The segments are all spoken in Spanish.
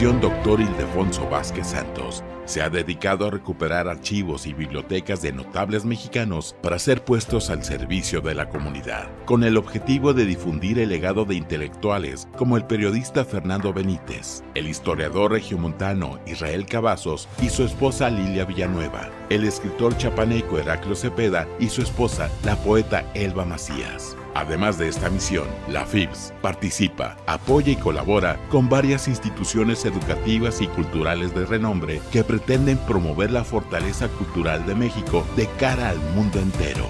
Fundación Dr. Ildefonso Vázquez Santos se ha dedicado a recuperar archivos y bibliotecas de notables mexicanos para ser puestos al servicio de la comunidad, con el objetivo de difundir el legado de intelectuales como el periodista Fernando Benítez, el historiador regiomontano Israel Cavazos y su esposa Lilia Villanueva, el escritor chapaneco Heraclio Cepeda y su esposa, la poeta Elba Macías. Además de esta misión, la FIBS participa, apoya y colabora con varias instituciones educativas y culturales de renombre que pretenden promover la fortaleza cultural de México de cara al mundo entero.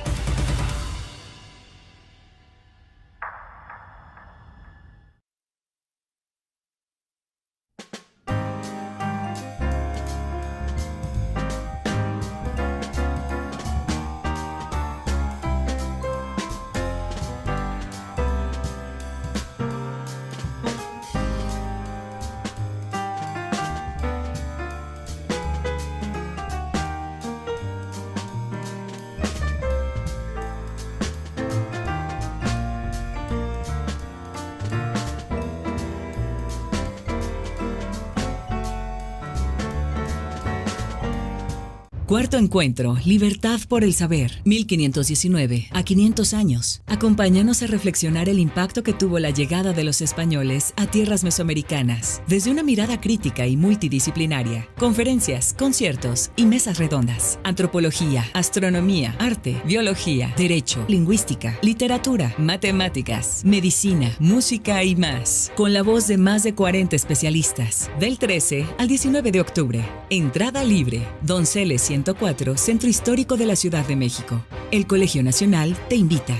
Cuarto encuentro, Libertad por el Saber, 1519 a 500 años. Acompáñanos a reflexionar el impacto que tuvo la llegada de los españoles a tierras mesoamericanas, desde una mirada crítica y multidisciplinaria. Conferencias, conciertos y mesas redondas. Antropología, astronomía, arte, biología, derecho, lingüística, literatura, matemáticas, medicina, música y más. Con la voz de más de 40 especialistas. Del 13 al 19 de octubre. Entrada libre. Donceles 104, Centro Histórico de la Ciudad de México. El Colegio Nacional te invita.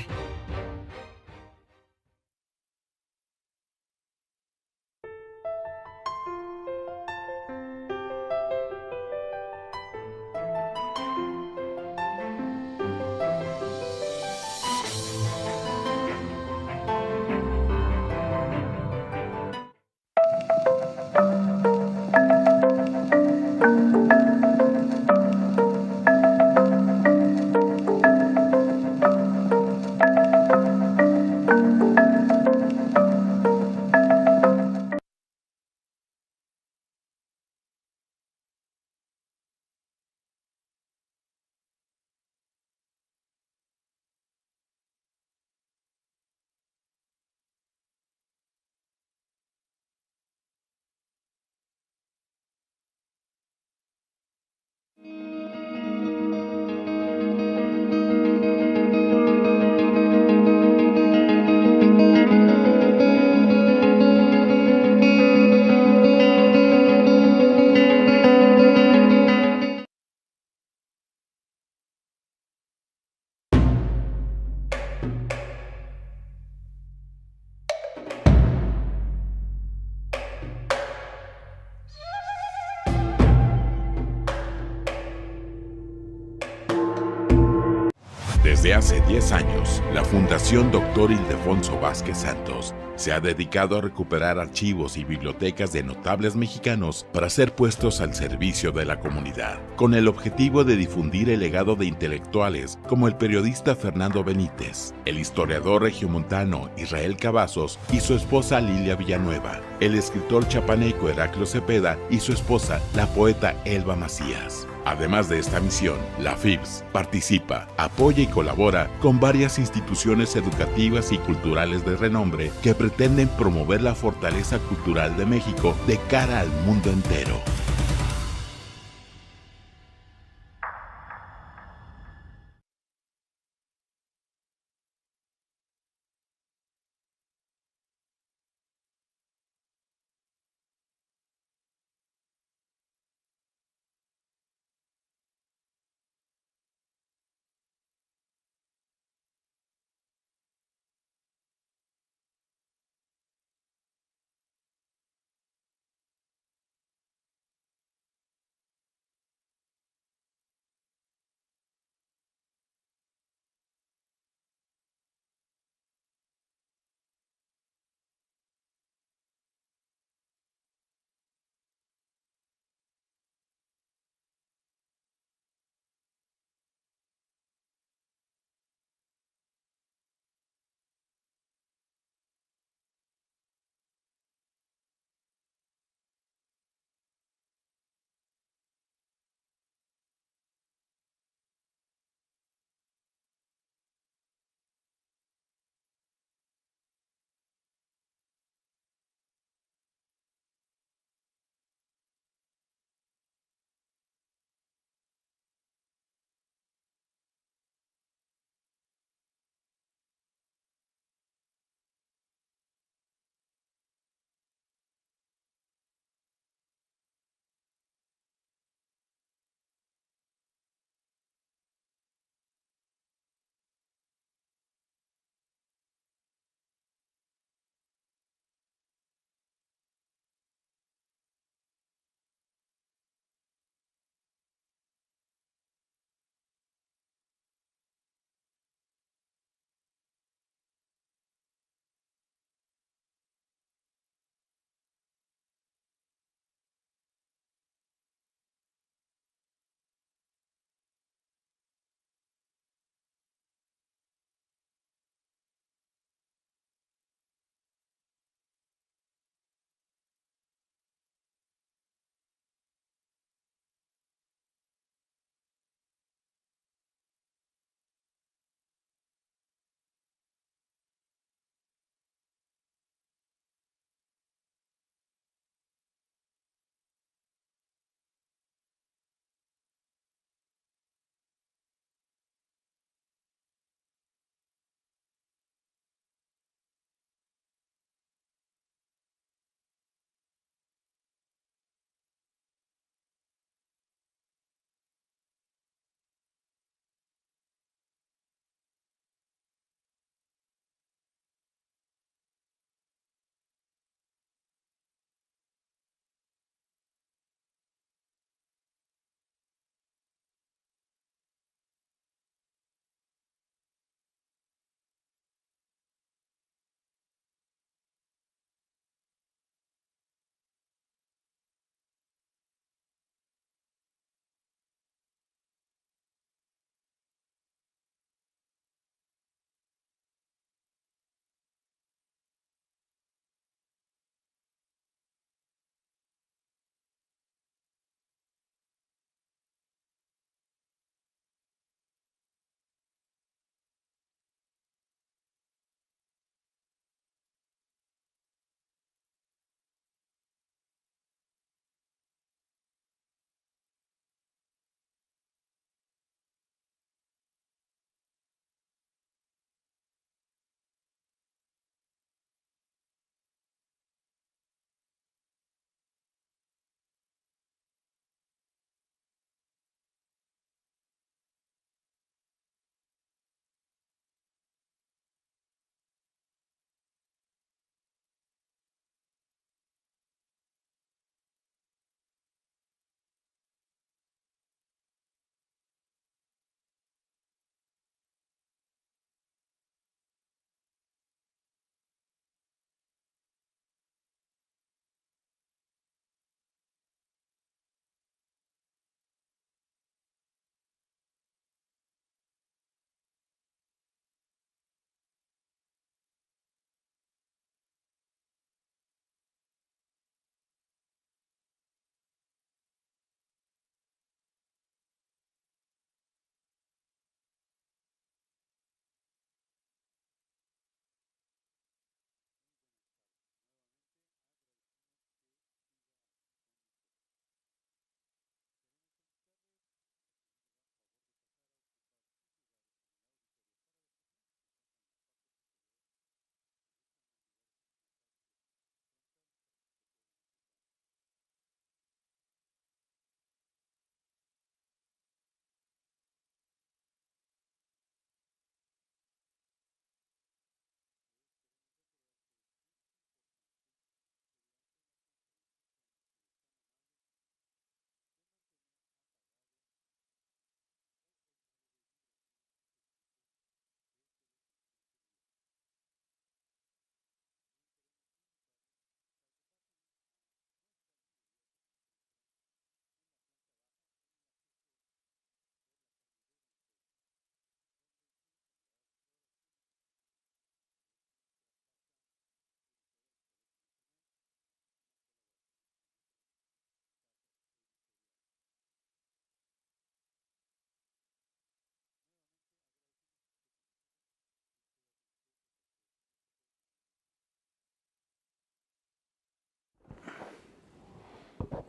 Desde hace 10 años, la Fundación Dr. Ildefonso Vázquez Santos se ha dedicado a recuperar archivos y bibliotecas de notables mexicanos para ser puestos al servicio de la comunidad, con el objetivo de difundir el legado de intelectuales como el periodista Fernando Benítez, el historiador regiomontano Israel Cavazos y su esposa Lilia Villanueva, el escritor chapaneco Heraclio Cepeda y su esposa, la poeta Elba Macías. Además de esta misión, la FIBS participa, apoya y colabora con varias instituciones educativas y culturales de renombre que pretenden promover la fortaleza cultural de México de cara al mundo entero.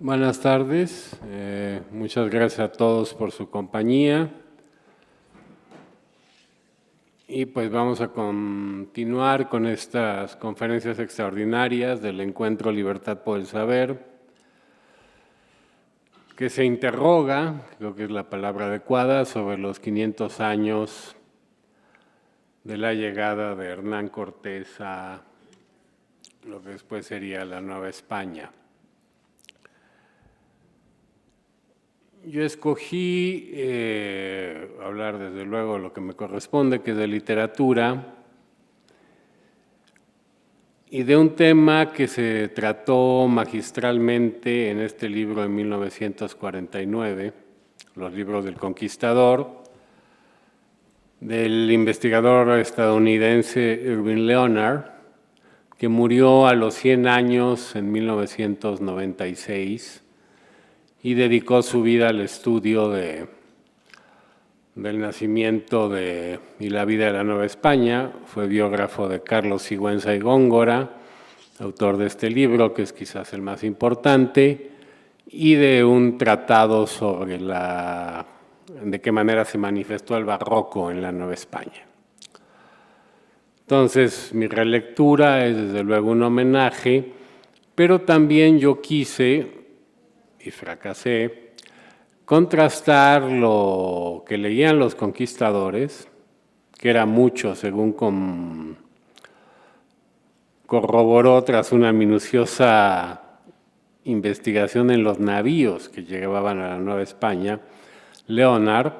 Buenas tardes, muchas gracias a todos por su compañía. Y pues vamos a continuar con estas conferencias extraordinarias del Encuentro Libertad por el Saber, que se interroga, creo que es la palabra adecuada, sobre los 500 años de la llegada de Hernán Cortés a lo que después sería la Nueva España. Yo escogí hablar desde luego lo que me corresponde, que es de literatura, y de un tema que se trató magistralmente en este libro de 1949, Los libros del Conquistador, del investigador estadounidense Irving Leonard, que murió a los 100 años en 1996, y dedicó su vida al estudio del nacimiento y la vida de la Nueva España. Fue biógrafo de Carlos Sigüenza y Góngora, autor de este libro, que es quizás el más importante, y de un tratado sobre de qué manera se manifestó el barroco en la Nueva España. Entonces, mi relectura es desde luego un homenaje, pero también yo quise, y fracasé, contrastar lo que leían los conquistadores, que era mucho según corroboró tras una minuciosa investigación en los navíos que llegaban a la Nueva España, Leonard,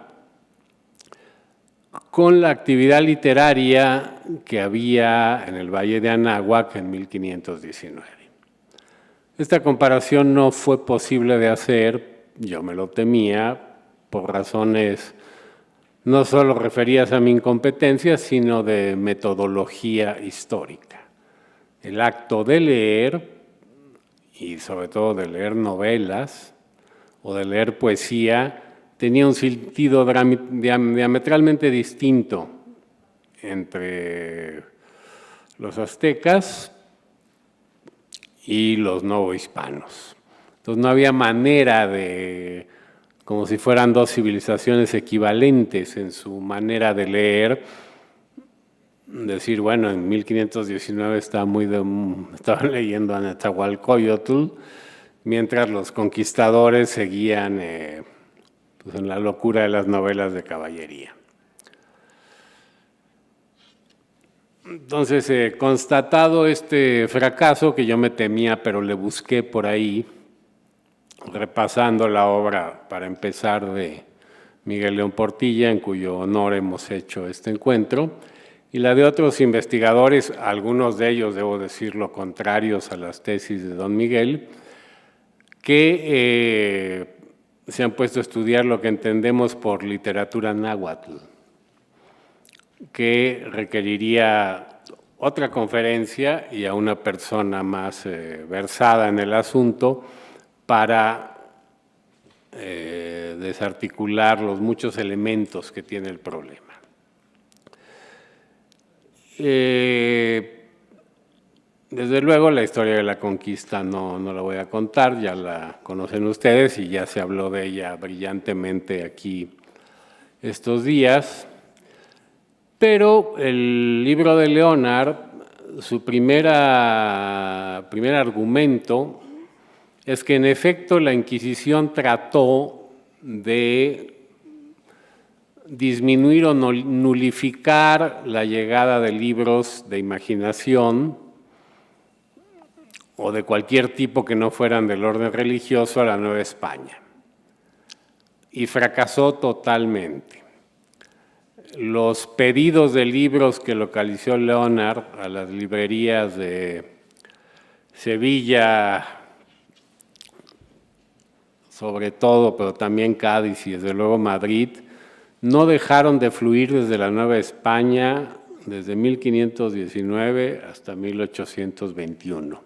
con la actividad literaria que había en el Valle de Anáhuac en 1519. Esta comparación no fue posible de hacer, yo me lo temía, por razones no solo referidas a mi incompetencia, sino de metodología histórica. El acto de leer, y sobre todo de leer novelas o de leer poesía, tenía un sentido diametralmente distinto entre los aztecas y los novohispanos. Entonces no había manera de, como si fueran dos civilizaciones equivalentes en su manera de leer, decir, bueno, en 1519 estaban leyendo a Nezahualcóyotl, mientras los conquistadores seguían pues en la locura de las novelas de caballería. Entonces, constatado este fracaso que yo me temía, pero le busqué por ahí, repasando la obra, para empezar, de Miguel León Portilla, en cuyo honor hemos hecho este encuentro, y la de otros investigadores, algunos de ellos, debo decirlo, contrarios a las tesis de don Miguel, que se han puesto a estudiar lo que entendemos por literatura náhuatl, que requeriría otra conferencia y a una persona más versada en el asunto para desarticular los muchos elementos que tiene el problema. Desde luego la historia de la conquista no la voy a contar, ya la conocen ustedes y ya se habló de ella brillantemente aquí estos días. Pero el libro de Leonard, su primer argumento es que en efecto la Inquisición trató de disminuir o nulificar la llegada de libros de imaginación o de cualquier tipo que no fueran del orden religioso a la Nueva España. Y fracasó totalmente. Los pedidos de libros que localizó Leonard a las librerías de Sevilla, sobre todo, pero también Cádiz y desde luego Madrid, no dejaron de fluir desde la Nueva España desde 1519 hasta 1821.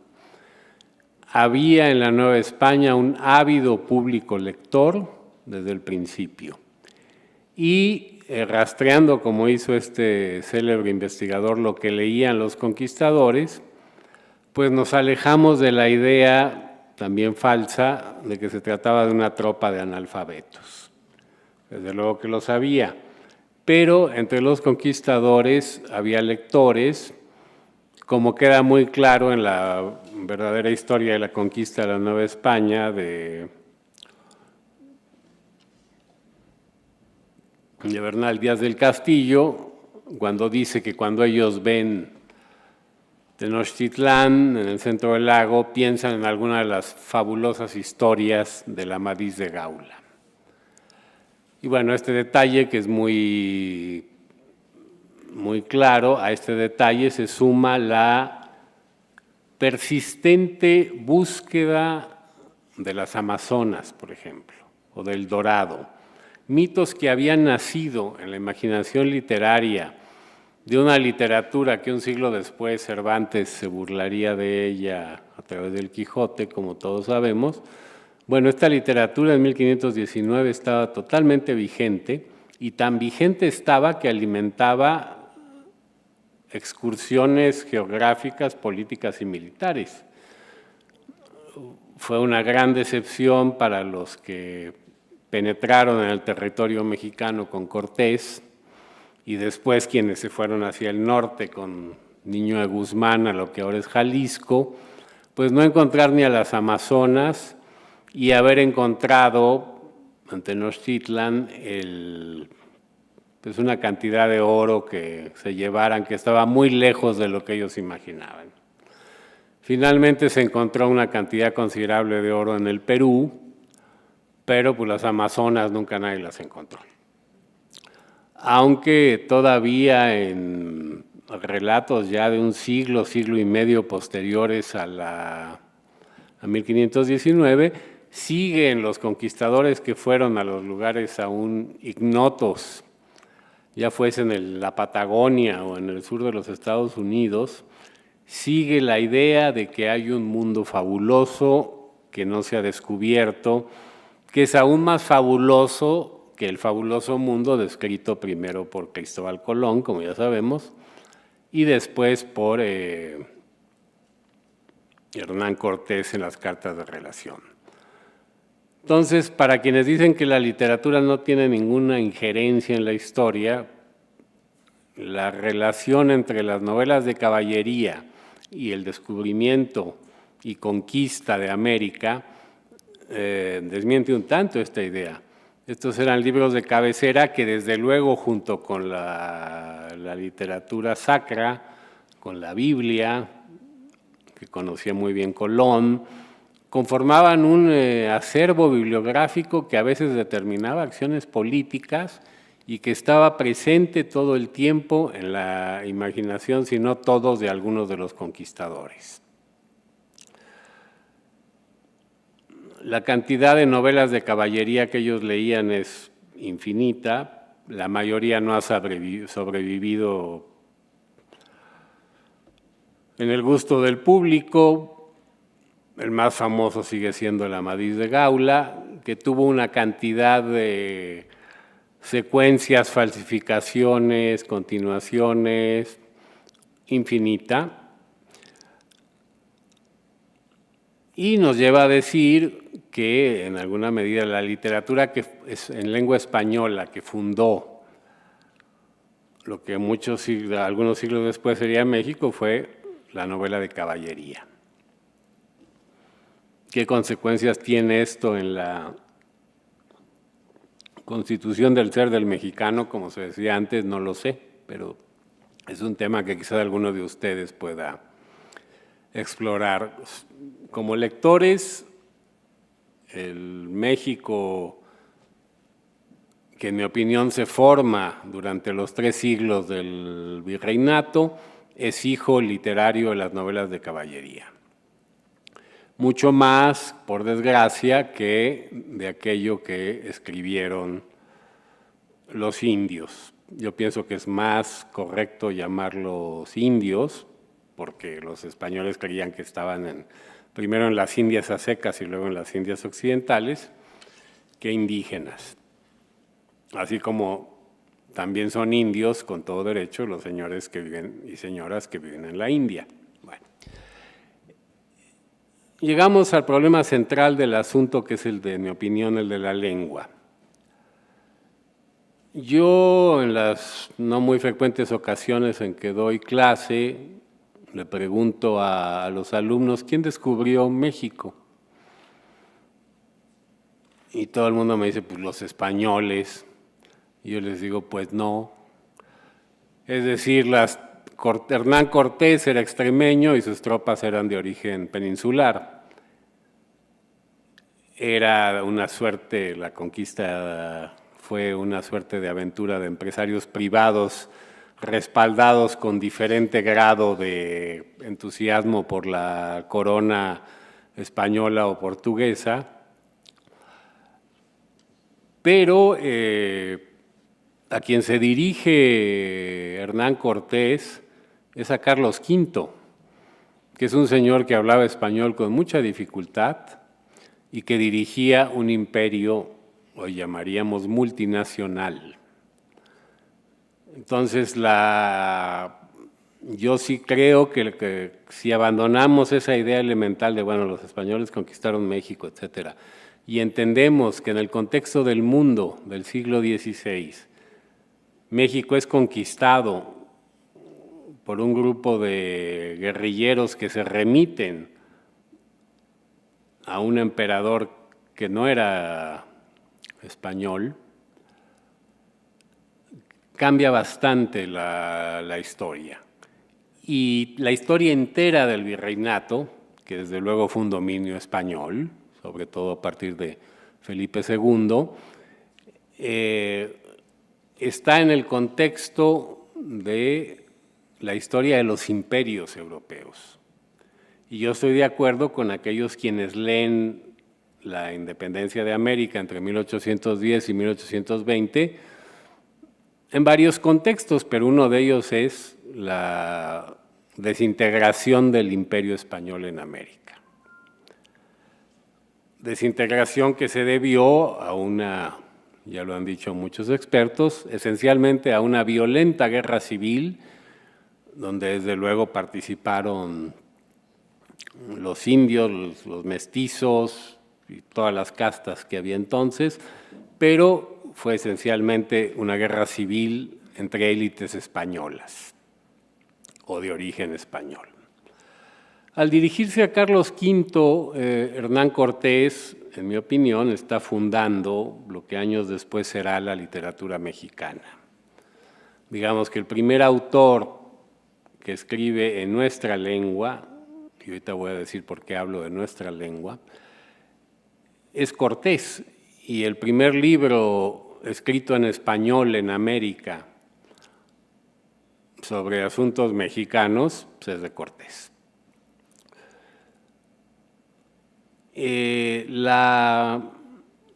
Había en la Nueva España un ávido público lector desde el principio. Y rastreando, como hizo este célebre investigador, lo que leían los conquistadores, pues nos alejamos de la idea también falsa, de que se trataba de una tropa de analfabetos. Desde luego que lo sabía, pero entre los conquistadores había lectores, como queda muy claro en la verdadera historia de la conquista de la Nueva España de Bernal Díaz del Castillo, cuando dice que cuando ellos ven Tenochtitlán en el centro del lago, piensan en alguna de las fabulosas historias del Amadís de Gaula. Y bueno, este detalle que es muy claro, a este detalle se suma la persistente búsqueda de las Amazonas, por ejemplo, o del Dorado. Mitos que habían nacido en la imaginación literaria de una literatura que un siglo después Cervantes se burlaría de ella a través del Quijote, como todos sabemos. Bueno, esta literatura en 1519 estaba totalmente vigente, y tan vigente estaba que alimentaba excursiones geográficas, políticas y militares. Fue una gran decepción para los que penetraron en el territorio mexicano con Cortés, y después quienes se fueron hacia el norte con Niño de Guzmán a lo que ahora es Jalisco, pues no encontrar ni a las Amazonas y haber encontrado en Tenochtitlan pues una cantidad de oro que se llevaran, que estaba muy lejos de lo que ellos imaginaban. Finalmente se encontró una cantidad considerable de oro en el Perú, pero pues las Amazonas nunca nadie las encontró. Aunque todavía en relatos ya de un siglo y medio posteriores a 1519, siguen los conquistadores que fueron a los lugares aún ignotos, ya fuese en la Patagonia o en el sur de los Estados Unidos, sigue la idea de que hay un mundo fabuloso que no se ha descubierto, que es aún más fabuloso que el fabuloso mundo descrito primero por Cristóbal Colón, como ya sabemos, y después por Hernán Cortés en las cartas de relación. Entonces, para quienes dicen que la literatura no tiene ninguna injerencia en la historia, la relación entre las novelas de caballería y el descubrimiento y conquista de América desmiente un tanto esta idea. Estos eran libros de cabecera que desde luego junto con la literatura sacra, con la Biblia, que conocía muy bien Colón, conformaban un acervo bibliográfico que a veces determinaba acciones políticas y que estaba presente todo el tiempo en la imaginación, si no todos, de algunos de los conquistadores. La cantidad de novelas de caballería que ellos leían es infinita, la mayoría no ha sobrevivido en el gusto del público. El más famoso sigue siendo el Amadís de Gaula, que tuvo una cantidad de secuencias, falsificaciones, continuaciones, infinita. Y nos lleva a decir que en alguna medida la literatura que es en lengua española que fundó lo que algunos siglos después sería México fue la novela de caballería. ¿Qué consecuencias tiene esto en la constitución del ser del mexicano? Como se decía antes, no lo sé, pero es un tema que quizá alguno de ustedes pueda explorar. Como lectores, el México que en mi opinión se forma durante los 3 siglos del virreinato es hijo literario de las novelas de caballería. Mucho más, por desgracia, que de aquello que escribieron los indios. Yo pienso que es más correcto llamarlos indios, porque los españoles creían que estaban primero en las Indias aztecas y luego en las Indias occidentales, que indígenas. Así como también son indios, con todo derecho, los señores que viven y señoras que viven en la India. Bueno. llegamos al problema central del asunto, que es el de, en mi opinión, el de la lengua. Yo, en las no muy frecuentes ocasiones en que doy clase, le pregunto a los alumnos, ¿quién descubrió México? Y todo el mundo me dice, pues los españoles. Y yo les digo, pues no. Es decir, Hernán Cortés era extremeño y sus tropas eran de origen peninsular. Era una suerte, la conquista fue una suerte de aventura de empresarios privados respaldados con diferente grado de entusiasmo por la corona española o portuguesa. Pero a quien se dirige Hernán Cortés es a Carlos V, que es un señor que hablaba español con mucha dificultad y que dirigía un imperio, lo llamaríamos multinacional. Entonces, yo sí creo que si abandonamos esa idea elemental de, bueno, los españoles conquistaron México, etcétera, y entendemos que en el contexto del mundo del siglo XVI, México es conquistado por un grupo de guerrilleros que se remiten a un emperador que no era español, cambia bastante la historia. Y la historia entera del virreinato, que desde luego fue un dominio español, sobre todo a partir de Felipe II, está en el contexto de la historia de los imperios europeos. Y yo estoy de acuerdo con aquellos quienes leen la independencia de América entre 1810 y 1820 en varios contextos, pero uno de ellos es la desintegración del imperio español en América. Desintegración que se debió a una, ya lo han dicho muchos expertos, esencialmente a una violenta guerra civil, donde desde luego participaron los indios, los mestizos y todas las castas que había entonces, pero fue esencialmente una guerra civil entre élites españolas o de origen español. Al dirigirse a Carlos V, Hernán Cortés, en mi opinión, está fundando lo que años después será la literatura mexicana. Digamos que el primer autor que escribe en nuestra lengua, y ahorita voy a decir por qué hablo de nuestra lengua, es Cortés, y el primer libro escrito en español en América sobre asuntos mexicanos pues es de Cortés.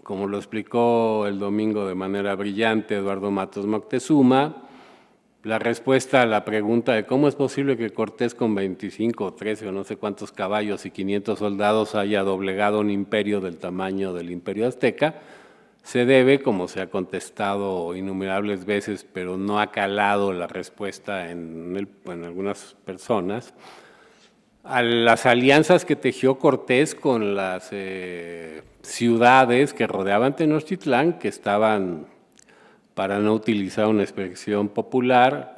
Como lo explicó el domingo de manera brillante Eduardo Matos Moctezuma, la respuesta a la pregunta de cómo es posible que Cortés con 25 o 13 o no sé cuántos caballos y 500 soldados haya doblegado un imperio del tamaño del imperio azteca, se debe, como se ha contestado innumerables veces, pero no ha calado la respuesta en algunas personas, a las alianzas que tejió Cortés con las ciudades que rodeaban Tenochtitlán, que estaban, para no utilizar una expresión popular,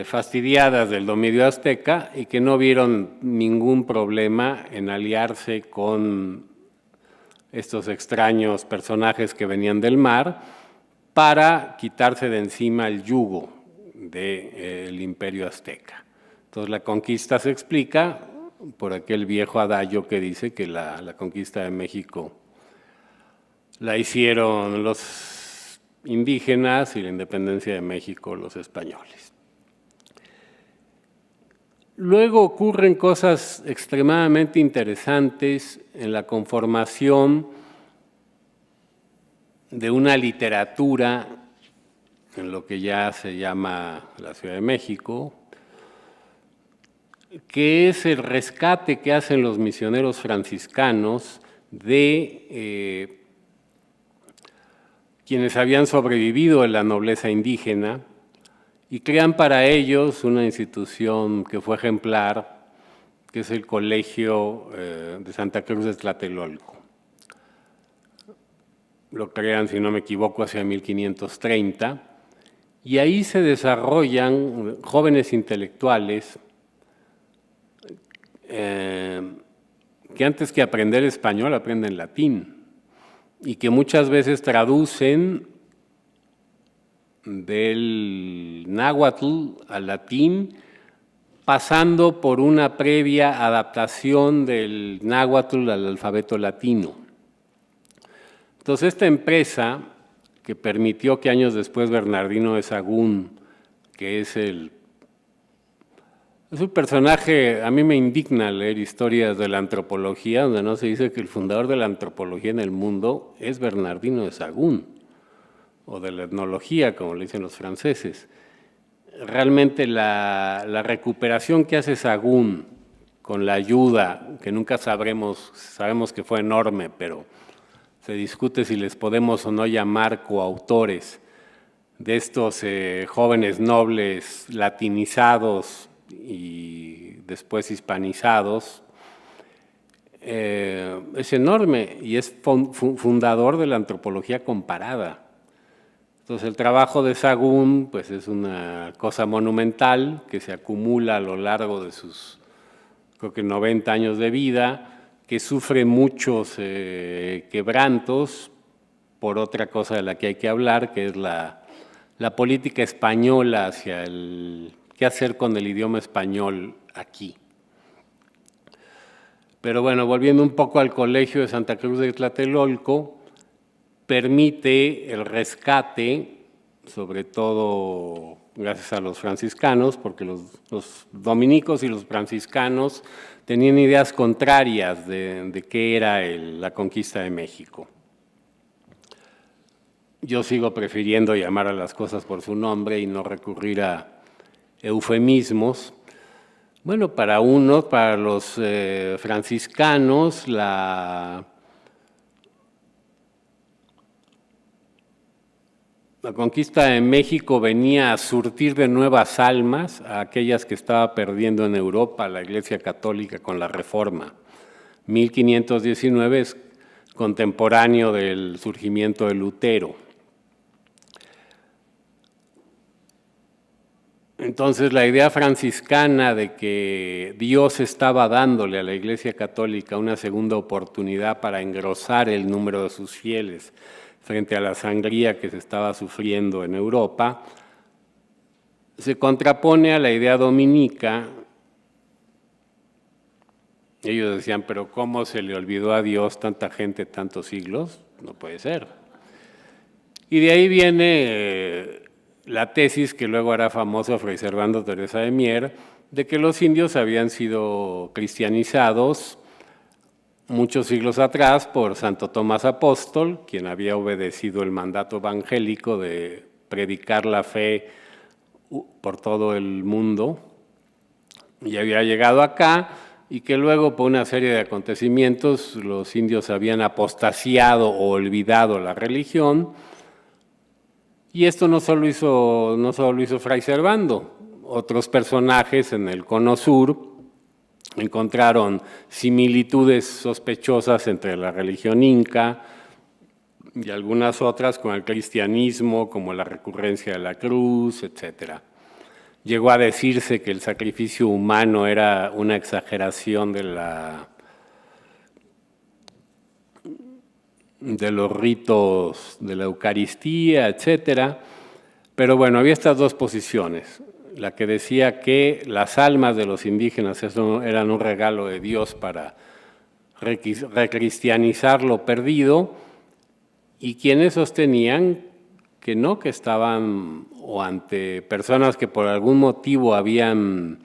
fastidiadas del dominio azteca y que no vieron ningún problema en aliarse con estos extraños personajes que venían del mar para quitarse de encima el yugo del imperio azteca. Entonces la conquista se explica por aquel viejo adagio que dice que la conquista de México la hicieron los indígenas y la independencia de México los españoles. Luego ocurren cosas extremadamente interesantes en la conformación de una literatura en lo que ya se llama la Ciudad de México, que es el rescate que hacen los misioneros franciscanos de quienes habían sobrevivido en la nobleza indígena y crean para ellos una institución que fue ejemplar, que es el Colegio de Santa Cruz de Tlatelolco. Lo crean, si no me equivoco, hacia 1530, y ahí se desarrollan jóvenes intelectuales que antes que aprender español aprenden latín y que muchas veces traducen del náhuatl al latín, pasando por una previa adaptación del náhuatl al alfabeto latino. Entonces, esta empresa que permitió que años después Bernardino de Sahagún, que es un personaje, a mí me indigna leer historias de la antropología, donde no se dice que el fundador de la antropología en el mundo es Bernardino de Sahagún, o de la etnología, como le dicen los franceses. Realmente la recuperación que hace Sahagún con la ayuda, que nunca sabemos que fue enorme, pero se discute si les podemos o no llamar coautores de estos jóvenes nobles latinizados y después hispanizados, es enorme y es fundador de la antropología comparada. Entonces, el trabajo de Sahagún pues, es una cosa monumental que se acumula a lo largo de sus, creo que 90 años de vida, que sufre muchos quebrantos por otra cosa de la que hay que hablar, que es la política española hacia qué hacer con el idioma español aquí. Pero bueno, volviendo un poco al Colegio de Santa Cruz de Tlatelolco, permite el rescate, sobre todo gracias a los franciscanos, porque los dominicos y los franciscanos tenían ideas contrarias de qué era la conquista de México. Yo sigo prefiriendo llamar a las cosas por su nombre y no recurrir a eufemismos. Bueno, para los franciscanos, la conquista de México venía a surtir de nuevas almas a aquellas que estaba perdiendo en Europa la Iglesia Católica con la Reforma. 1519 es contemporáneo del surgimiento de Lutero. Entonces, la idea franciscana de que Dios estaba dándole a la Iglesia Católica una segunda oportunidad para engrosar el número de sus fieles frente a la sangría que se estaba sufriendo en Europa, se contrapone a la idea dominica. Ellos decían, pero ¿cómo se le olvidó a Dios tanta gente, tantos siglos? No puede ser. Y de ahí viene la tesis que luego hará famoso Fray Servando Teresa de Mier, de que los indios habían sido cristianizados muchos siglos atrás por Santo Tomás Apóstol, quien había obedecido el mandato evangélico de predicar la fe por todo el mundo y había llegado acá, y que luego por una serie de acontecimientos los indios habían apostasiado o olvidado la religión. Y esto no solo hizo Fray Servando, otros personajes en el Cono Sur encontraron similitudes sospechosas entre la religión inca y algunas otras con el cristianismo, como la recurrencia de la cruz, etc. Llegó a decirse que el sacrificio humano era una exageración de los ritos de la Eucaristía, etc. Pero bueno, había estas dos posiciones. La que decía que las almas de los indígenas eran un regalo de Dios para recristianizar lo perdido, y quienes sostenían que no, que estaban o ante personas que por algún motivo habían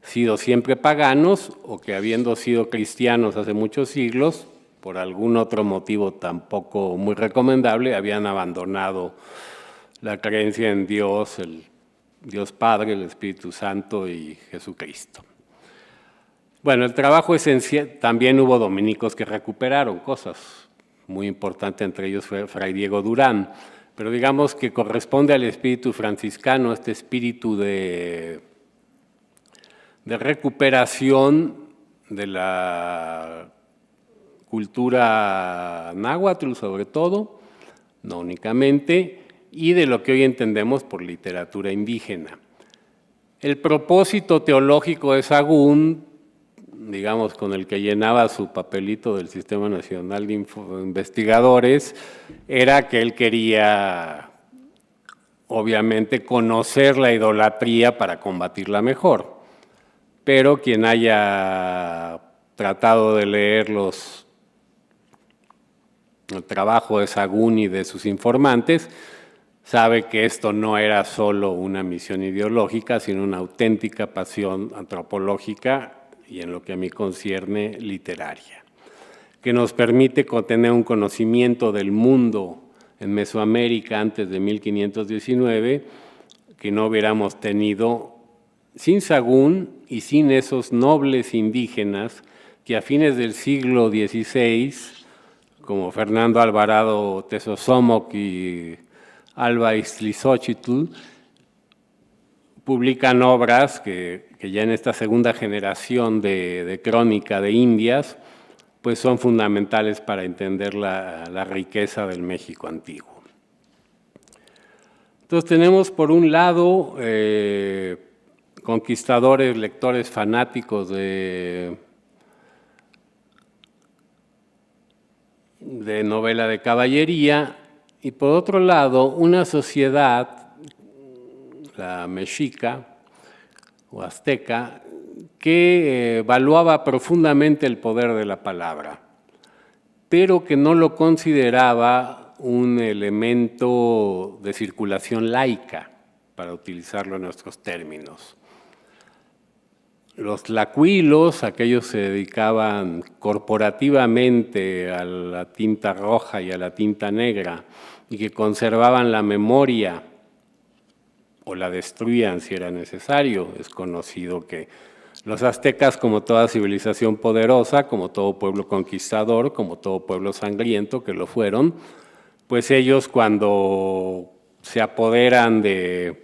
sido siempre paganos o que habiendo sido cristianos hace muchos siglos, por algún otro motivo tampoco muy recomendable, habían abandonado la creencia en Dios, el Dios Padre, el Espíritu Santo y Jesucristo. Bueno, el trabajo esencial, también hubo dominicos que recuperaron cosas muy importantes, entre ellos fue Fray Diego Durán, pero digamos que corresponde al espíritu franciscano, este espíritu de recuperación de la cultura náhuatl sobre todo, no únicamente, y de lo que hoy entendemos por literatura indígena. El propósito teológico de Sagún, digamos, con el que llenaba su papelito del Sistema Nacional de Investigadores, era que él quería, obviamente, conocer la idolatría para combatirla mejor. Pero quien haya tratado de leer el trabajo de Sagún y de sus informantes, sabe que esto no era solo una misión ideológica, sino una auténtica pasión antropológica y, en lo que a mí concierne, literaria, que nos permite tener un conocimiento del mundo en Mesoamérica antes de 1519 que no hubiéramos tenido sin Sagún y sin esos nobles indígenas que a fines del siglo XVI, como Fernando Alvarado Tezosomoc y Alba Ixtlilxóchitl, publican obras que ya en esta segunda generación de crónica de Indias, pues son fundamentales para entender la riqueza del México antiguo. Entonces tenemos por un lado conquistadores, lectores fanáticos de novela de caballería, y por otro lado una sociedad, la mexica o azteca, que evaluaba profundamente el poder de la palabra, pero que no lo consideraba un elemento de circulación laica, para utilizarlo en nuestros términos. Los tlacuilos, aquellos se dedicaban corporativamente a la tinta roja y a la tinta negra y que conservaban la memoria o la destruían si era necesario. Es conocido que los aztecas, como toda civilización poderosa, como todo pueblo conquistador, como todo pueblo sangriento, que lo fueron, pues ellos cuando se apoderan del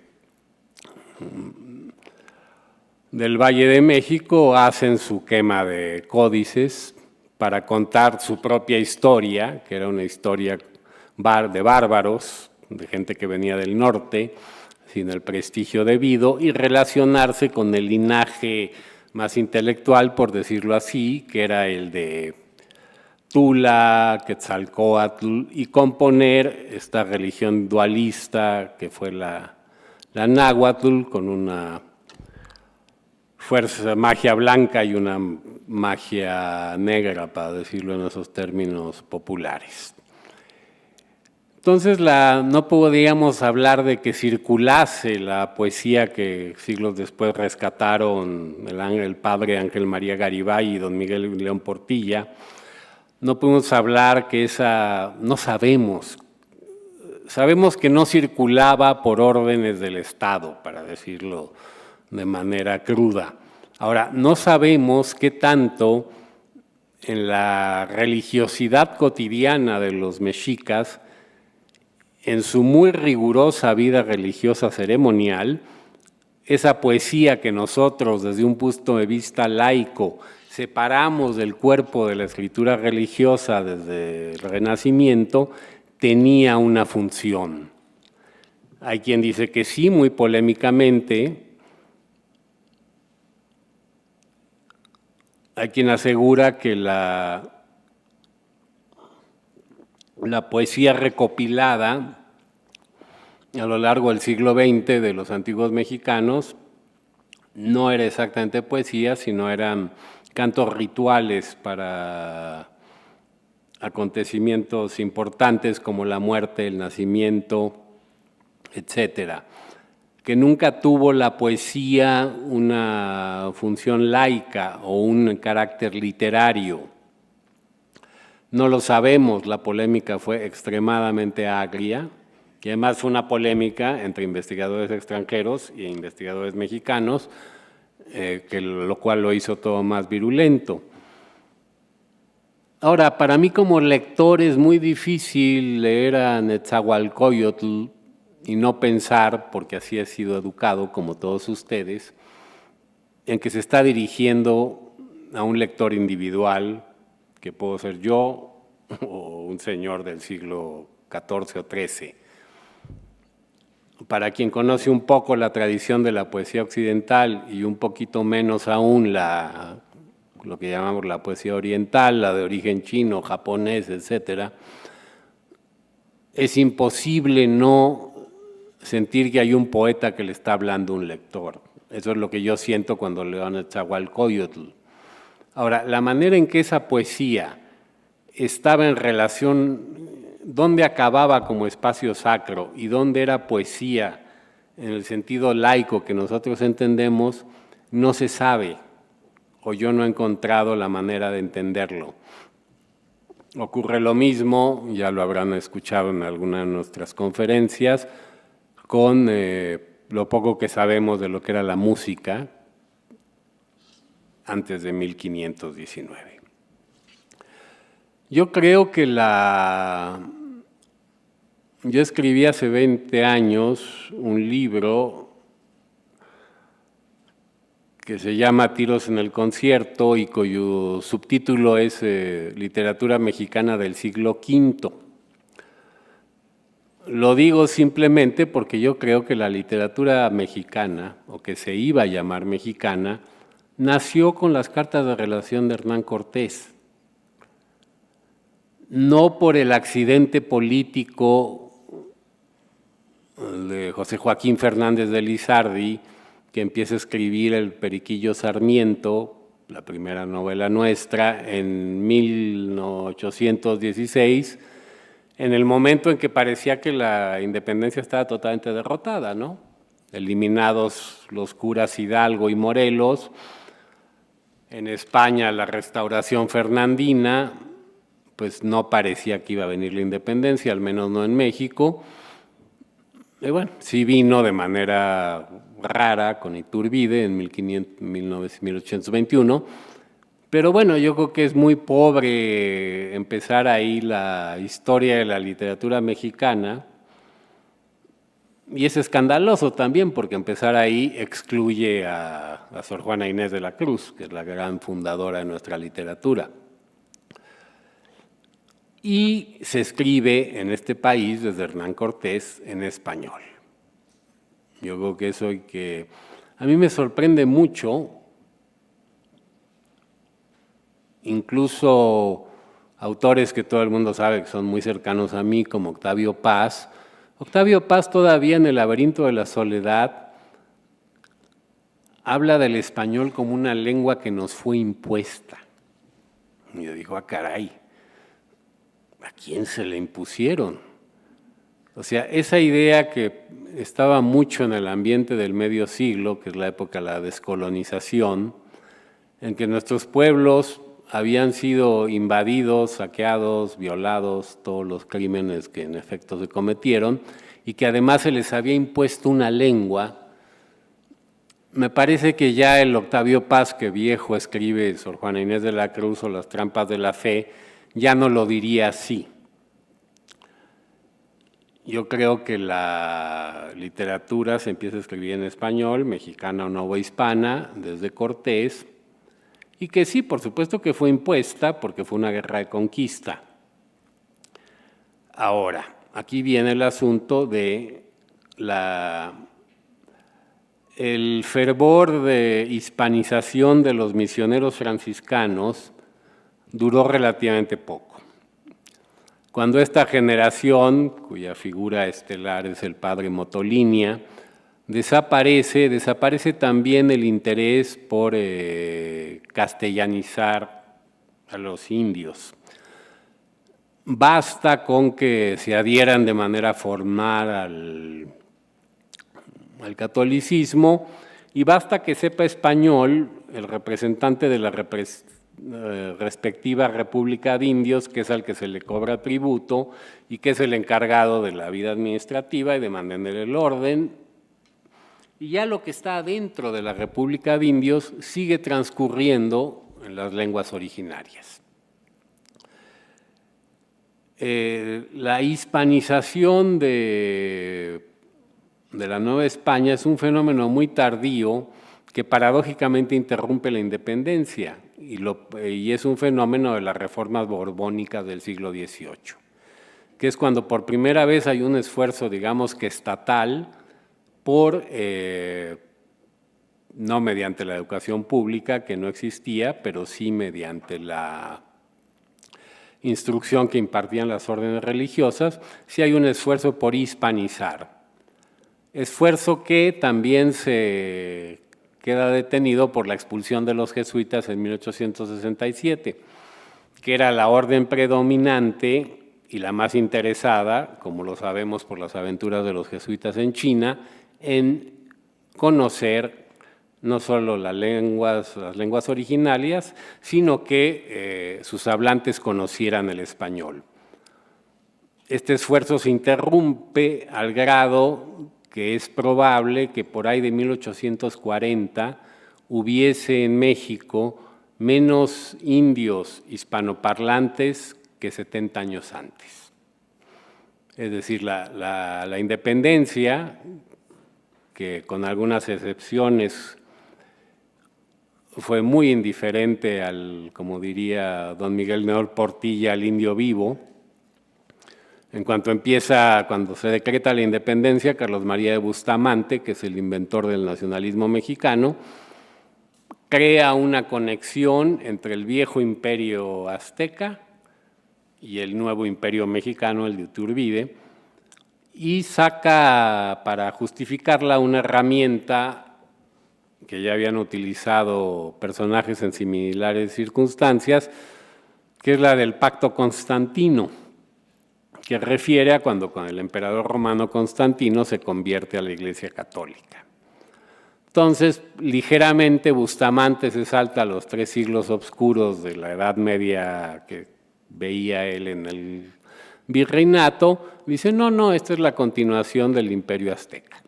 Valle de México hacen su quema de códices para contar su propia historia, que era una historia de bárbaros, de gente que venía del norte, sin el prestigio debido, y relacionarse con el linaje más intelectual, por decirlo así, que era el de Tula, Quetzalcóatl, y componer esta religión dualista que fue la náhuatl, con una fuerza, magia blanca y una magia negra, para decirlo en esos términos populares. Entonces, no podíamos hablar de que circulase la poesía que siglos después rescataron el padre Ángel María Garibay y don Miguel León Portilla. No podemos hablar que no sabemos. Sabemos que no circulaba por órdenes del Estado, para decirlo de manera cruda. Ahora, no sabemos qué tanto en la religiosidad cotidiana de los mexicas, en su muy rigurosa vida religiosa ceremonial, esa poesía que nosotros, desde un punto de vista laico, separamos del cuerpo de la escritura religiosa desde el Renacimiento, tenía una función. Hay quien dice que sí, muy polémicamente. Hay quien asegura que la poesía recopilada a lo largo del siglo XX de los antiguos mexicanos no era exactamente poesía, sino eran cantos rituales para acontecimientos importantes como la muerte, el nacimiento, etcétera, que nunca tuvo la poesía una función laica o un carácter literario. No lo sabemos, la polémica fue extremadamente agria, y además fue una polémica entre investigadores extranjeros e investigadores mexicanos, lo cual lo hizo todo más virulento. Ahora, para mí como lector es muy difícil leer a Netzahualcóyotl y no pensar, porque así he sido educado como todos ustedes, en que se está dirigiendo a un lector individual, que puedo ser yo o un señor del siglo XIV o XIII. Para quien conoce un poco la tradición de la poesía occidental y un poquito menos aún lo que llamamos la poesía oriental, la de origen chino, japonés, etcétera, es imposible no sentir que hay un poeta que le está hablando a un lector. Eso es lo que yo siento cuando leo a Nezahualcóyotl. Ahora, la manera en que esa poesía estaba en relación, dónde acababa como espacio sacro y dónde era poesía en el sentido laico que nosotros entendemos, no se sabe, o yo no he encontrado la manera de entenderlo. Ocurre lo mismo, ya lo habrán escuchado en alguna de nuestras conferencias, con lo poco que sabemos de lo que era la música antes de 1519. Yo creo que yo escribí hace 20 años un libro que se llama Tiros en el concierto y cuyo subtítulo es Literatura Mexicana del siglo V. Lo digo simplemente porque yo creo que la literatura mexicana, o que se iba a llamar mexicana, nació con las cartas de relación de Hernán Cortés. No por el accidente político de José Joaquín Fernández de Lizardi, que empieza a escribir El Periquillo Sarmiento, la primera novela nuestra, en 1816, en el momento en que parecía que la independencia estaba totalmente derrotada, ¿no? Eliminados los curas Hidalgo y Morelos, en España la restauración fernandina, pues no parecía que iba a venir la independencia, al menos no en México. Y bueno, sí vino de manera rara con Iturbide en 1821, pero bueno, yo creo que es muy pobre empezar ahí la historia de la literatura mexicana, y es escandaloso también porque empezar ahí excluye a Sor Juana Inés de la Cruz, que es la gran fundadora de nuestra literatura. Y se escribe en este país desde Hernán Cortés en español. Yo creo que eso a mí me sorprende mucho, incluso autores que todo el mundo sabe que son muy cercanos a mí, como Octavio Paz. Octavio Paz todavía en El laberinto de la soledad habla del español como una lengua que nos fue impuesta. Y yo digo, caray, ¿a quién se le impusieron? O sea, esa idea que estaba mucho en el ambiente del medio siglo, que es la época de la descolonización, en que nuestros pueblos habían sido invadidos, saqueados, violados, todos los crímenes que en efecto se cometieron, y que además se les había impuesto una lengua. Me parece que ya el Octavio Paz, que viejo escribe Sor Juana Inés de la Cruz o Las trampas de la fe, ya no lo diría así. Yo creo que la literatura se empieza a escribir en español, mexicana o novohispana, desde Cortés, y que sí, por supuesto que fue impuesta porque fue una guerra de conquista. Ahora, aquí viene el asunto de el fervor de hispanización de los misioneros franciscanos duró relativamente poco. Cuando esta generación, cuya figura estelar es el padre Motolinia, desaparece también el interés por castellanizar a los indios. Basta con que se adhieran de manera formal al catolicismo y basta que sepa español el representante de la respectiva República de Indios, que es al que se le cobra tributo y que es el encargado de la vida administrativa y de mantener el orden. Y ya lo que está dentro de la República de Indios sigue transcurriendo en las lenguas originarias. La hispanización de la Nueva España es un fenómeno muy tardío que paradójicamente interrumpe la independencia. y es un fenómeno de las reformas borbónicas del siglo XVIII, que es cuando por primera vez hay un esfuerzo, digamos que estatal, por, no mediante la educación pública, que no existía, pero sí mediante la instrucción que impartían las órdenes religiosas, sí hay un esfuerzo por hispanizar. Esfuerzo que también se queda detenido por la expulsión de los jesuitas en 1867, que era la orden predominante y la más interesada, como lo sabemos por las aventuras de los jesuitas en China, en conocer no solo las lenguas originarias, sino que sus hablantes conocieran el español. Este esfuerzo se interrumpe al grado que es probable que por ahí de 1840 hubiese en México menos indios hispanoparlantes que 70 años antes. Es decir, la independencia, que con algunas excepciones fue muy indiferente al, como diría don Miguel León Portilla, al indio vivo. Cuando se decreta la independencia, Carlos María de Bustamante, que es el inventor del nacionalismo mexicano, crea una conexión entre el viejo imperio azteca y el nuevo imperio mexicano, el de Iturbide, y saca para justificarla una herramienta que ya habían utilizado personajes en similares circunstancias, que es la del Pacto Constantino, que refiere a cuando con el emperador romano Constantino se convierte a la Iglesia Católica. Entonces, ligeramente Bustamante se salta a los 3 siglos oscuros de la Edad Media que veía él en el virreinato, dice, no, esta es la continuación del Imperio Azteca.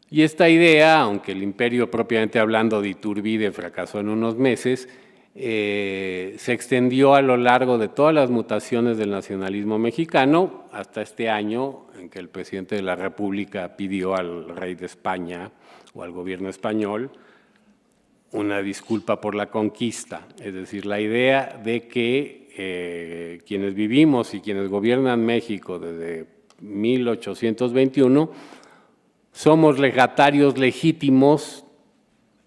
Y esta idea, aunque el imperio propiamente hablando de Iturbide fracasó en unos meses, se extendió a lo largo de todas las mutaciones del nacionalismo mexicano hasta este año en que el presidente de la República pidió al rey de España o al gobierno español una disculpa por la conquista. Es decir, la idea de que quienes vivimos y quienes gobiernan México desde 1821 somos legatarios legítimos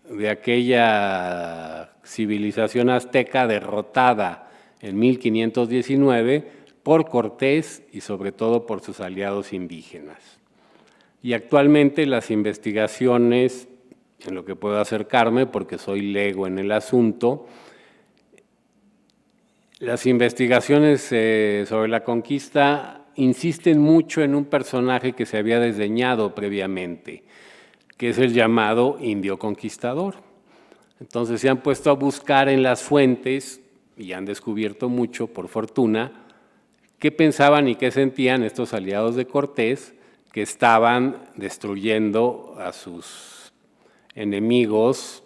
de aquella civilización azteca derrotada en 1519 por Cortés y sobre todo por sus aliados indígenas. Y actualmente las investigaciones, en lo que puedo acercarme porque soy lego en el asunto, las investigaciones sobre la conquista insisten mucho en un personaje que se había desdeñado previamente, que es el llamado indio conquistador. Entonces se han puesto a buscar en las fuentes, y han descubierto mucho, por fortuna, qué pensaban y qué sentían estos aliados de Cortés que estaban destruyendo a sus enemigos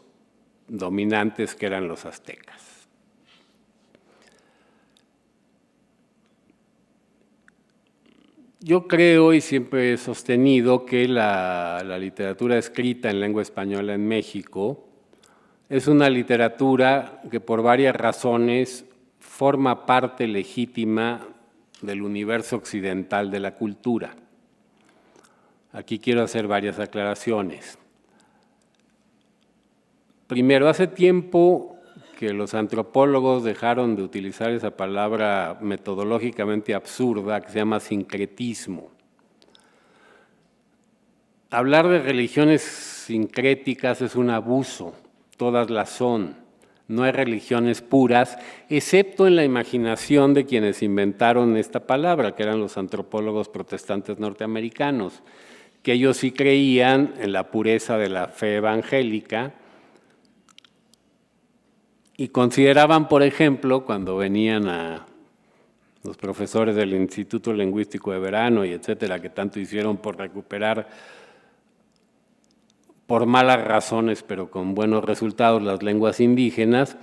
dominantes que eran los aztecas. Yo creo y siempre he sostenido que la literatura escrita en lengua española en México es una literatura que por varias razones forma parte legítima del universo occidental de la cultura. Aquí quiero hacer varias aclaraciones. Primero, hace tiempo que los antropólogos dejaron de utilizar esa palabra metodológicamente absurda que se llama sincretismo. Hablar de religiones sincréticas es un abuso, todas las son. No hay religiones puras, excepto en la imaginación de quienes inventaron esta palabra, que eran los antropólogos protestantes norteamericanos, que ellos sí creían en la pureza de la fe evangélica, y consideraban, por ejemplo, cuando venían a los profesores del Instituto Lingüístico de Verano y etcétera, que tanto hicieron por recuperar, por malas razones, pero con buenos resultados, las lenguas indígenas,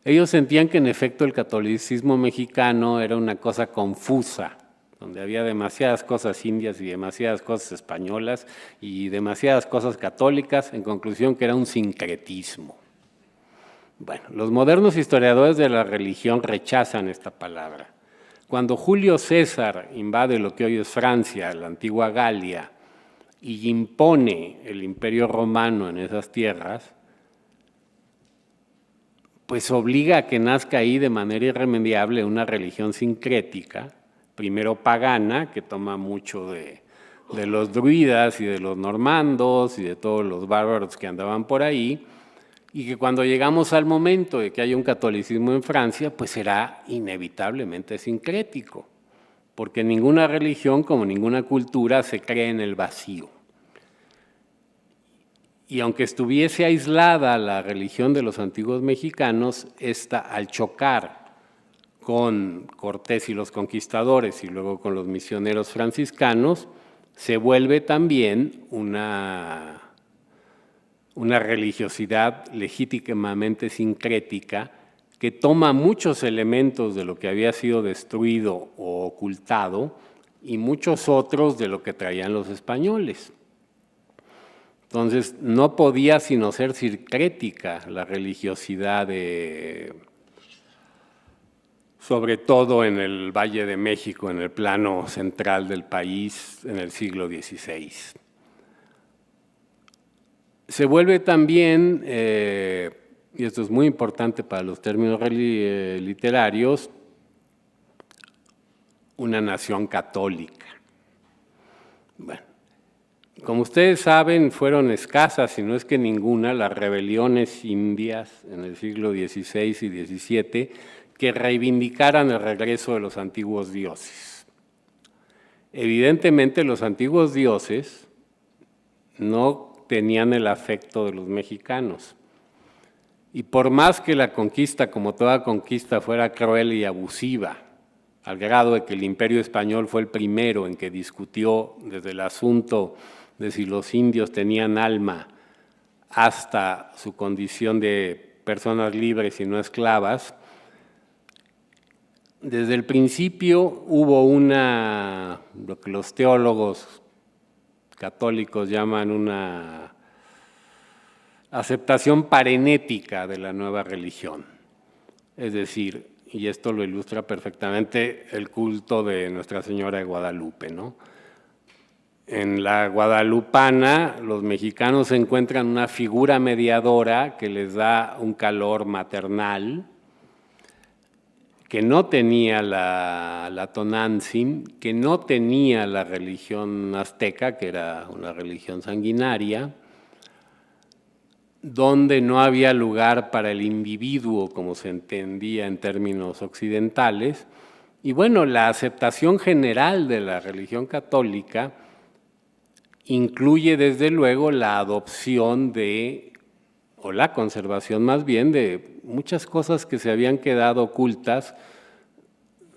ellos sentían que en efecto el catolicismo mexicano era una cosa confusa, donde había demasiadas cosas indias y demasiadas cosas españolas y demasiadas cosas católicas, en conclusión que era un sincretismo. Bueno, los modernos historiadores de la religión rechazan esta palabra. Cuando Julio César invade lo que hoy es Francia, la antigua Galia, y impone el Imperio Romano en esas tierras, pues obliga a que nazca ahí de manera irremediable una religión sincrética, primero pagana, que toma mucho de los druidas y de los normandos y de todos los bárbaros que andaban por ahí, y que cuando llegamos al momento de que haya un catolicismo en Francia, pues será inevitablemente sincrético, porque ninguna religión, como ninguna cultura, se cree en el vacío. Y aunque estuviese aislada la religión de los antiguos mexicanos, esta, al chocar con Cortés y los conquistadores y luego con los misioneros franciscanos, se vuelve también una religiosidad legítimamente sincrética que toma muchos elementos de lo que había sido destruido o ocultado y muchos otros de lo que traían los españoles. Entonces, no podía sino ser sincrética la religiosidad sobre todo en el Valle de México, en el plano central del país, en el siglo XVI. Se vuelve también, y esto es muy importante para los términos literarios, una nación católica. Bueno, como ustedes saben, fueron escasas, si no es que ninguna, las rebeliones indias en el siglo XVI y XVII que reivindicaran el regreso de los antiguos dioses. Evidentemente, los antiguos dioses no tenían el afecto de los mexicanos. Y por más que la conquista, como toda conquista, fuera cruel y abusiva, al grado de que el Imperio Español fue el primero en que discutió desde el asunto de si los indios tenían alma hasta su condición de personas libres y no esclavas, desde el principio hubo lo que los teólogos católicos llaman una aceptación parenética de la nueva religión. Es decir, y esto lo ilustra perfectamente el culto de Nuestra Señora de Guadalupe, ¿no? En la guadalupana, los mexicanos encuentran una figura mediadora que les da un calor maternal, que no tenía la Tonantzin, que no tenía la religión azteca, que era una religión sanguinaria, donde no había lugar para el individuo, como se entendía en términos occidentales. Y bueno, la aceptación general de la religión católica incluye desde luego la adopción o la conservación más bien, de muchas cosas que se habían quedado ocultas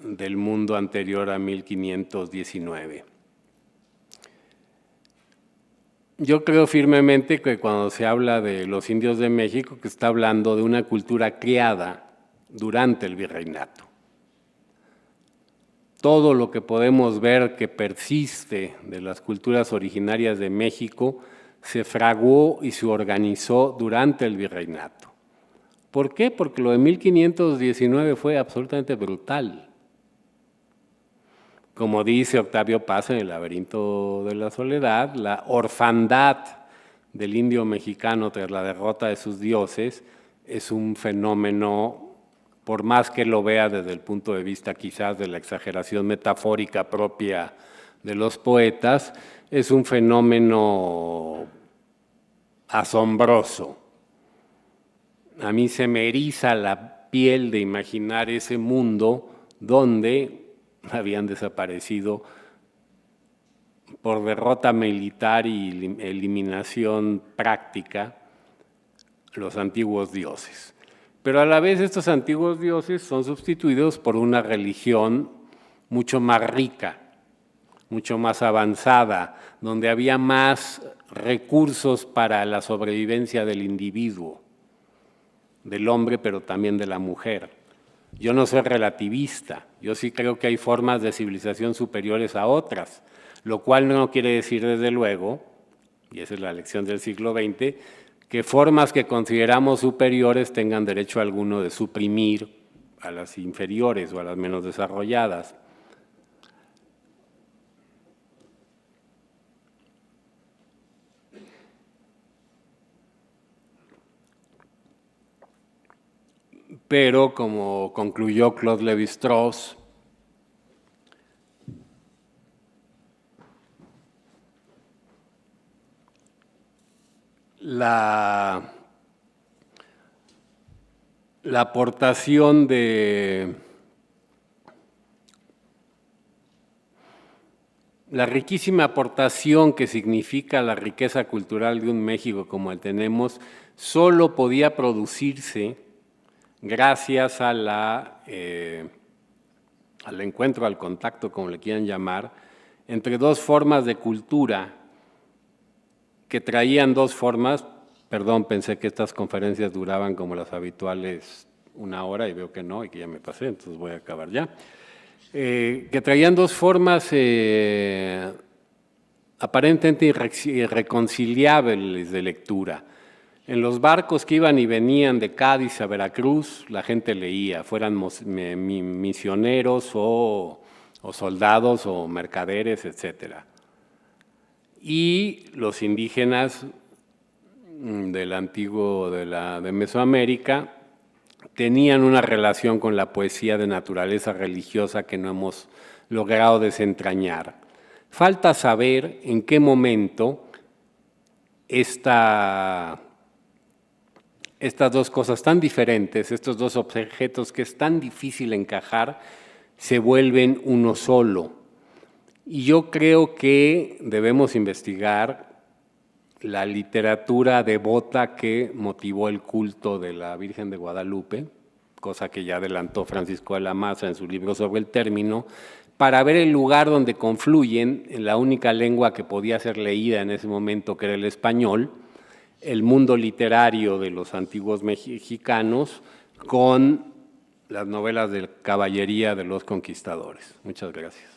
del mundo anterior a 1519. Yo creo firmemente que cuando se habla de los indios de México, que está hablando de una cultura creada durante el virreinato. Todo lo que podemos ver que persiste de las culturas originarias de México se fraguó y se organizó durante el virreinato. ¿Por qué? Porque lo de 1519 fue absolutamente brutal. Como dice Octavio Paz en El laberinto de la soledad, la orfandad del indio mexicano tras la derrota de sus dioses es un fenómeno, por más que lo vea desde el punto de vista quizás de la exageración metafórica propia de los poetas, es un fenómeno asombroso. A mí se me eriza la piel de imaginar ese mundo donde habían desaparecido por derrota militar y eliminación práctica los antiguos dioses. Pero a la vez estos antiguos dioses son sustituidos por una religión mucho más rica, mucho más avanzada, donde había más recursos para la sobrevivencia del individuo, del hombre, pero también de la mujer. Yo no soy relativista, yo sí creo que hay formas de civilización superiores a otras, lo cual no quiere decir desde luego, y esa es la lección del siglo XX, que formas que consideramos superiores tengan derecho alguno de suprimir a las inferiores o a las menos desarrolladas. Pero, como concluyó Claude Lévi-Strauss, la aportación la riquísima aportación que significa la riqueza cultural de un México como el tenemos, solo podía producirse gracias a al encuentro, al contacto, como le quieran llamar, entre dos formas de cultura que traían dos formas. Perdón, pensé que estas conferencias duraban como las habituales 1 hora y veo que no y que ya me pasé, entonces voy a acabar ya. Que traían dos formas aparentemente irreconciliables de lectura. En los barcos que iban y venían de Cádiz a Veracruz, la gente leía, fueran misioneros o soldados o mercaderes, etc. Y los indígenas del antiguo, de Mesoamérica, tenían una relación con la poesía de naturaleza religiosa que no hemos logrado desentrañar. Falta saber en qué momento estas dos cosas tan diferentes, estos dos objetos que es tan difícil encajar, se vuelven uno solo. Y yo creo que debemos investigar la literatura devota que motivó el culto de la Virgen de Guadalupe, cosa que ya adelantó Francisco de la Maza en su libro sobre el término, para ver el lugar donde confluyen, en la única lengua que podía ser leída en ese momento, que era el español, el mundo literario de los antiguos mexicanos con las novelas de caballería de los conquistadores. Muchas gracias.